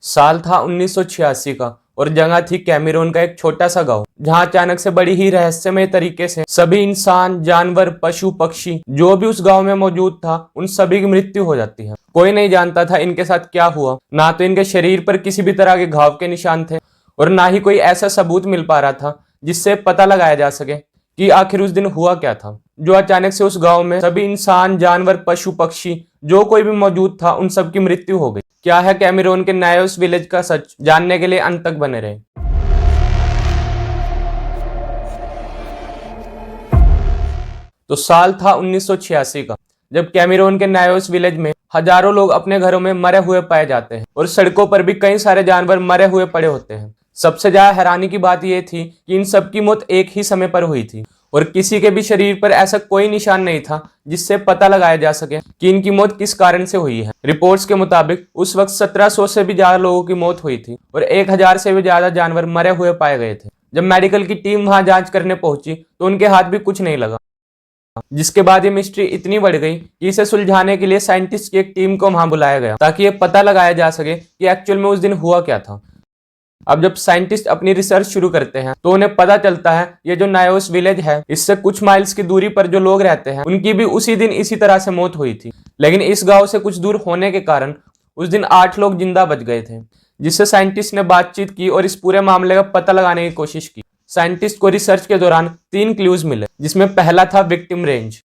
साल था 1986 का और जगह थी कैमरून का एक छोटा सा गांव, जहां अचानक से बड़ी ही रहस्यमय तरीके से सभी इंसान, जानवर, पशु, पक्षी जो भी उस गांव में मौजूद था उन सभी की मृत्यु हो जाती है। कोई नहीं जानता था इनके साथ क्या हुआ। ना तो इनके शरीर पर किसी भी तरह के घाव के निशान थे और ना ही कोई ऐसा सबूत मिल पा रहा था जिससे पता लगाया जा सके कि आखिर उस दिन हुआ क्या था, जो अचानक से उस गांव में सभी इंसान, जानवर, पशु, पक्षी जो कोई भी मौजूद था उन सबकी मृत्यु हो गई। क्या है कैमरून के नायोस विलेज का सच, जानने के लिए अंत तक बने रहे। तो साल था 1986 का, जब कैमरून के नायोस विलेज में हजारों लोग अपने घरों में मरे हुए पाए जाते हैं और सड़कों पर भी कई सारे जानवर मरे हुए पड़े होते हैं। सबसे ज्यादा हैरानी की बात यह थी कि इन सबकी मौत एक ही समय पर हुई थी और किसी के भी शरीर पर ऐसा कोई निशान नहीं था जिससे पता लगाया जा सके कि इनकी मौत किस कारण से हुई है। रिपोर्ट्स के मुताबिक उस वक्त 1700 से भी ज्यादा लोगों की मौत हुई थी और 1000 से भी ज्यादा जानवर मरे हुए पाए गए थे। जब मेडिकल की टीम वहां जांच करने पहुंची तो उनके हाथ भी कुछ नहीं लगा, जिसके बाद ये मिस्ट्री इतनी बढ़ गई कि इसे सुलझाने के लिए साइंटिस्ट की एक टीम को वहां बुलाया गया ताकि ये पता लगाया जा सके कि एक्चुअल में उस दिन हुआ क्या था। अब जब साइंटिस्ट अपनी रिसर्च शुरू करते हैं तो उन्हें पता चलता है ये जो नायोस विलेज है, इससे कुछ माइल्स की दूरी पर जो लोग रहते हैं उनकी भी उसी दिन इसी तरह से मौत हुई थी। लेकिन इस गांव से कुछ दूर होने के कारण उस दिन 8 लोग जिंदा बच गए थे, जिससे साइंटिस्ट ने बातचीत की और इस पूरे मामले का पता लगाने की कोशिश की। साइंटिस्ट को रिसर्च के दौरान 3 क्लूज मिले, जिसमें पहला था विक्टिम रेंज।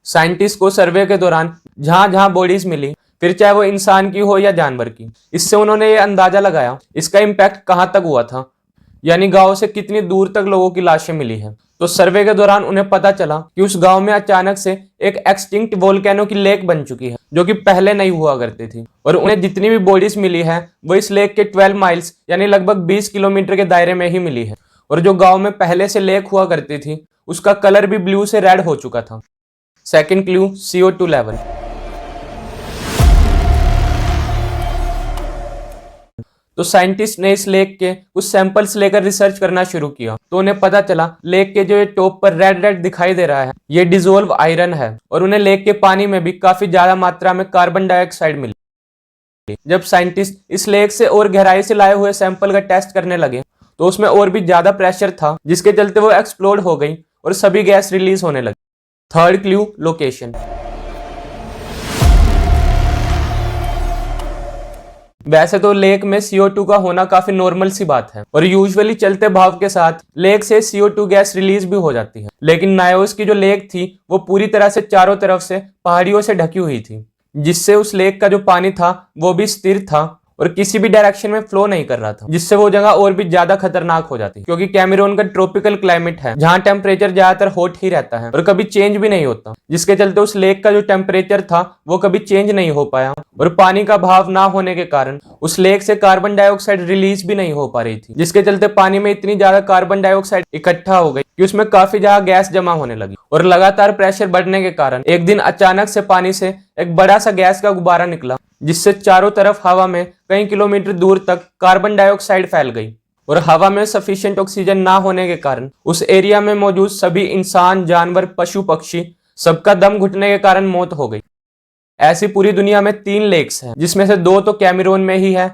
साइंटिस्ट को सर्वे के दौरान जहां जहां बॉडीज मिली, फिर चाहे वो इंसान की हो या जानवर की, इससे उन्होंने ये अंदाजा लगाया इसका इम्पैक्ट कहां तक हुआ था, यानी गांव से कितनी दूर तक लोगों की लाशें मिली हैं। तो सर्वे के दौरान उन्हें पता चला कि उस गांव में अचानक से एक एक्सटिंक्ट वोल्केनो की लेक बन चुकी है, जो कि पहले नहीं हुआ करती थी। और उन्हें जितनी भी बॉडीज मिली है वो इस लेक के 12 माइल्स यानी लगभग 20 किलोमीटर के दायरे में ही मिली है। और जो गाँव में पहले से लेक हुआ करती थी उसका कलर भी ब्लू से रेड हो चुका था। Second clue, CO2 level. तो साइंटिस्ट ने इस लेक के कुछ सैंपल्स लेकर रिसर्च करना शुरू किया तो उन्हें पता चला लेक के जो ये टॉप पर रेड रेड दिखाई दे रहा है ये डिसॉल्व आयरन है। और उन्हें लेक के पानी में भी काफी ज्यादा मात्रा में कार्बन डाइऑक्साइड मिली। जब साइंटिस्ट इस लेक से और गहराई से लाए हुए सैंपल का टेस्ट करने लगे तो उसमें और भी ज्यादा प्रेशर था, जिसके चलते वो एक्सप्लोड हो गई और सभी गैस रिलीज होने लगी। Third clue, location. वैसे तो लेक में CO2 का होना काफी नॉर्मल सी बात है और यूजुअली चलते भाव के साथ लेक से CO2 गैस रिलीज भी हो जाती है। लेकिन नायोस की जो लेक थी वो पूरी तरह से चारों तरफ से पहाड़ियों से ढकी हुई थी, जिससे उस लेक का जो पानी था वो भी स्थिर था और किसी भी डायरेक्शन में फ्लो नहीं कर रहा था, जिससे वो जगह और भी ज्यादा खतरनाक हो जाती। क्योंकि कैमरून का ट्रॉपिकल क्लाइमेट है जहां टेम्परेचर ज्यादातर हॉट ही रहता है और कभी चेंज भी नहीं होता, जिसके चलते उस लेक का जो टेम्परेचर था वो कभी चेंज नहीं हो पाया और पानी का भाव ना होने के कारण उस लेक से कार्बन डाइऑक्साइड रिलीज भी नहीं हो पा रही थी, जिसके चलते पानी में इतनी ज्यादा कार्बन डाइऑक्साइड इकट्ठा हो गई कि उसमें काफी ज्यादा गैस जमा होने लगी। और लगातार प्रेशर बढ़ने के कारण एक दिन अचानक से पानी से एक बड़ा सा गैस का गुब्बारा निकला, जिससे चारों तरफ हवा में कई किलोमीटर दूर तक कार्बन डाइऑक्साइड फैल गई। और हवा में सफिशिएंट ऑक्सीजन ना होने के कारण उस एरिया में मौजूद सभी इंसान, जानवर, पशु, पक्षी सबका दम घुटने के कारण मौत हो गई। ऐसी पूरी दुनिया में 3 लेक्स हैं, जिसमें से 2 तो कैमरून में ही है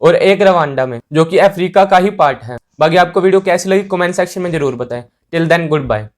और एक रवांडा में, जो कि अफ्रीका का ही पार्ट है। बाकी आपको वीडियो कैसी लगी कमेंट सेक्शन में जरूर बताएं। Till then, good bye.